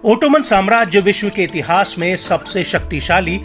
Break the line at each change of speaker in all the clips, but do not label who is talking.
Ottoman साम्राज्य विश्व के इतिहास में सबसे शक्तिशाली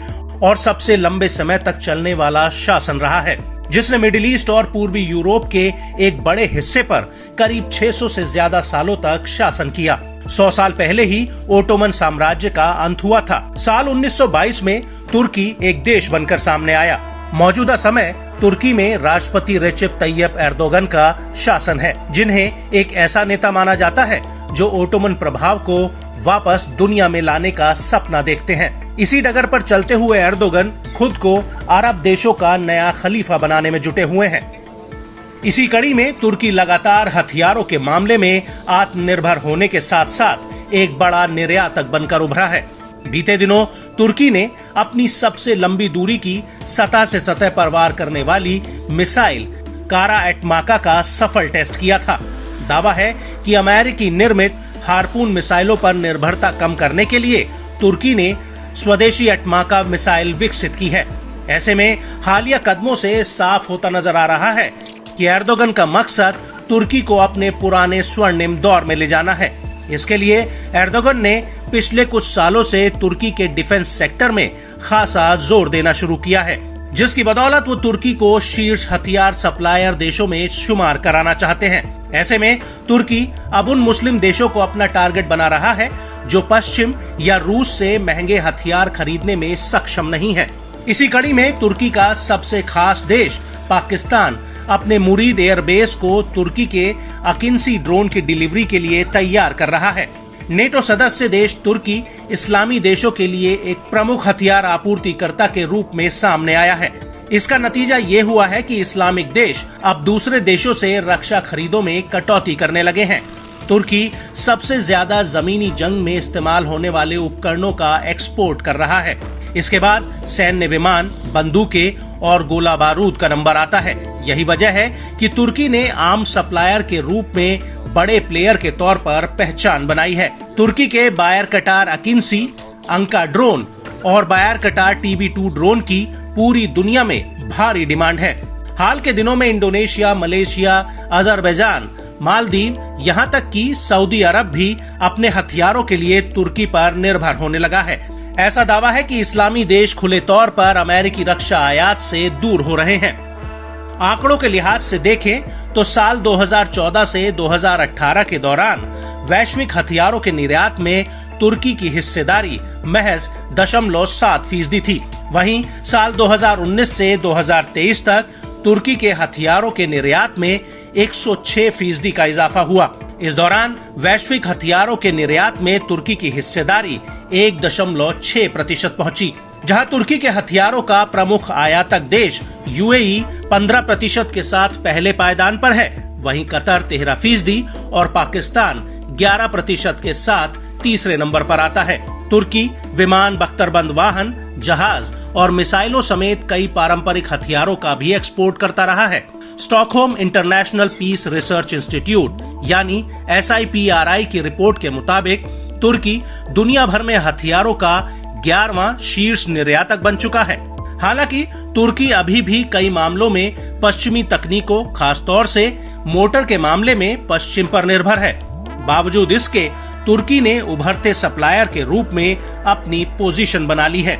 और सबसे लंबे समय तक चलने वाला शासन रहा है, जिसने मिडिल ईस्ट और पूर्वी यूरोप के एक बड़े हिस्से पर करीब 600 से ज्यादा सालों तक शासन किया। 100 साल पहले ही ओटोमन साम्राज्य का अंत हुआ था। साल 1922 में तुर्की एक देश बनकर सामने आया। मौजूदा समय तुर्की में राष्ट्रपति रेसिप तैयप एर्दोगन का शासन है, जिन्हें एक ऐसा नेता माना जाता है जो ओटोमन प्रभाव को वापस दुनिया में लाने का सपना देखते हैं। इसी डगर पर चलते हुए एर्दोगन खुद को अरब देशों का नया खलीफा बनाने में जुटे हुए हैं। इसी कड़ी में तुर्की लगातार हथियारों के मामले में आत्मनिर्भर होने के साथ साथ एक बड़ा निर्यातक बनकर उभरा है। बीते दिनों तुर्की ने अपनी सबसे लंबी दूरी की सतह से सतह पर वार करने वाली मिसाइल कारा एटमाका का सफल टेस्ट किया था। दावा है कि अमेरिकी निर्मित हार्पून मिसाइलों पर निर्भरता कम करने के लिए तुर्की ने स्वदेशी एटमाका मिसाइल विकसित की है। ऐसे में हालिया कदमों से साफ होता नजर आ रहा है कि एर्दोगन का मकसद तुर्की को अपने पुराने स्वर्णिम दौर में ले जाना है। इसके लिए एर्दोगन ने पिछले कुछ सालों से तुर्की के डिफेंस सेक्टर में खासा जोर देना शुरू किया है, जिसकी बदौलत वो तुर्की को शीर्ष हथियार सप्लायर देशों में शुमार कराना चाहते हैं। ऐसे में तुर्की अब उन मुस्लिम देशों को अपना टारगेट बना रहा है जो पश्चिम या रूस से महंगे हथियार खरीदने में सक्षम नहीं है। इसी कड़ी में तुर्की का सबसे खास देश पाकिस्तान अपने मुरीद एयरबेस को तुर्की के अकिंसी ड्रोन की डिलीवरी के लिए तैयार कर रहा है। नेटो सदस्य देश तुर्की इस्लामी देशों के लिए एक प्रमुख हथियार आपूर्तिकर्ता के रूप में सामने आया है। इसका नतीजा ये हुआ है कि इस्लामिक देश अब दूसरे देशों से रक्षा खरीदों में कटौती करने लगे हैं। तुर्की सबसे ज्यादा जमीनी जंग में इस्तेमाल होने वाले उपकरणों का एक्सपोर्ट कर रहा है। इसके बाद सैन्य विमान, बंदूकें और गोला बारूद का नंबर आता है। यही वजह है कि तुर्की ने आर्म सप्लायर के रूप में बड़े प्लेयर के तौर पर पहचान बनाई है। तुर्की के बायर कटार अकिंसी, अंका ड्रोन और बायर कटार TB2 ड्रोन की पूरी दुनिया में भारी डिमांड है। हाल के दिनों में इंडोनेशिया, मलेशिया, अजरबैजान, मालदीव, यहाँ तक कि सऊदी अरब भी अपने हथियारों के लिए तुर्की पर निर्भर होने लगा है। ऐसा दावा है कि इस्लामी देश खुले तौर पर अमेरिकी रक्षा आयात से दूर हो रहे हैं। आंकड़ों के लिहाज से देखें तो साल 2014 से 2018 के दौरान वैश्विक हथियारों के निर्यात में तुर्की की हिस्सेदारी महज 0.7% थी। वहीं साल 2019 से 2023 तक तुर्की के हथियारों के निर्यात में 106% का इजाफा हुआ। इस दौरान वैश्विक हथियारों के निर्यात में तुर्की की हिस्सेदारी 1.6% पहुंची। जहां तुर्की के हथियारों का प्रमुख आयातक देश UAE 15% के साथ पहले पायदान पर है, वहीं कतर 13% और पाकिस्तान 11% के साथ तीसरे नंबर पर आता है। तुर्की विमान, बख्तरबंद वाहन, जहाज और मिसाइलों समेत कई पारंपरिक हथियारों का भी एक्सपोर्ट करता रहा है। Stockholm International Peace Research Institute यानी SIPRI की रिपोर्ट के मुताबिक तुर्की दुनिया भर में हथियारों का 11वां शीर्ष निर्यातक बन चुका है। हालांकि तुर्की अभी भी कई मामलों में पश्चिमी तकनीकों, खासतौर से मोटर के मामले में पश्चिम पर निर्भर है। बावजूद इसके तुर्की ने उभरते सप्लायर के रूप में अपनी पोजीशन बना ली है।